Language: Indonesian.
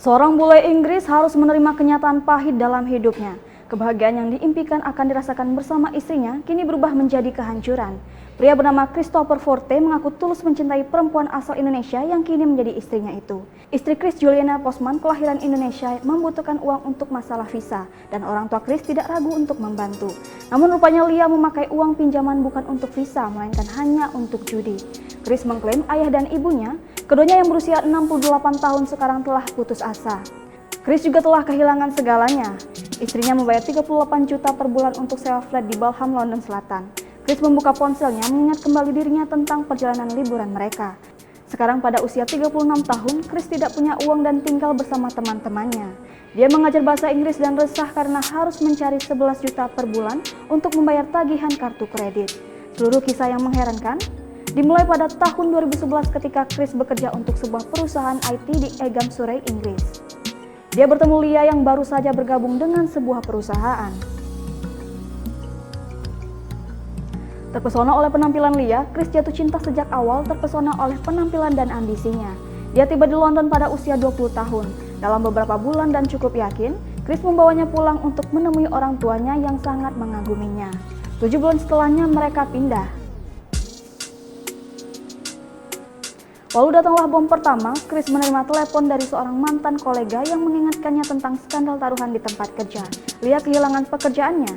Seorang bule Inggris harus menerima kenyataan pahit dalam hidupnya. Kebahagiaan yang diimpikan akan dirasakan bersama istrinya kini berubah menjadi kehancuran. Pria bernama Christopher Forte mengaku tulus mencintai perempuan asal Indonesia yang kini menjadi istrinya itu. Istri Chris, Juliana Posman, kelahiran Indonesia, membutuhkan uang untuk masalah visa dan orang tua Chris tidak ragu untuk membantu. Namun rupanya Lia memakai uang pinjaman bukan untuk visa melainkan hanya untuk judi. Chris mengklaim ayah dan ibunya, keduanya yang berusia 68 tahun sekarang telah putus asa. Chris juga telah kehilangan segalanya. Istrinya membayar 38 juta per bulan untuk sewa flat di Balham, London Selatan. Chris membuka ponselnya mengingat kembali dirinya tentang perjalanan liburan mereka. Sekarang pada usia 36 tahun, Chris tidak punya uang dan tinggal bersama teman-temannya. Dia mengajar bahasa Inggris dan resah karena harus mencari 11 juta per bulan untuk membayar tagihan kartu kredit. Seluruh kisah yang mengherankan dimulai pada tahun 2011 ketika Chris bekerja untuk sebuah perusahaan IT di Egham, Surrey, Inggris. Dia bertemu Lia yang baru saja bergabung dengan sebuah perusahaan. Terpesona oleh penampilan Lia, Chris jatuh cinta sejak awal terpesona oleh penampilan dan ambisinya. Dia tiba di London pada usia 20 tahun. Dalam beberapa bulan dan cukup yakin, Chris membawanya pulang untuk menemui orang tuanya yang sangat mengaguminya. 7 bulan setelahnya mereka pindah. Walau datanglah bom pertama, Chris menerima telepon dari seorang mantan kolega yang mengingatkannya tentang skandal taruhan di tempat kerja. Lia kehilangan pekerjaannya.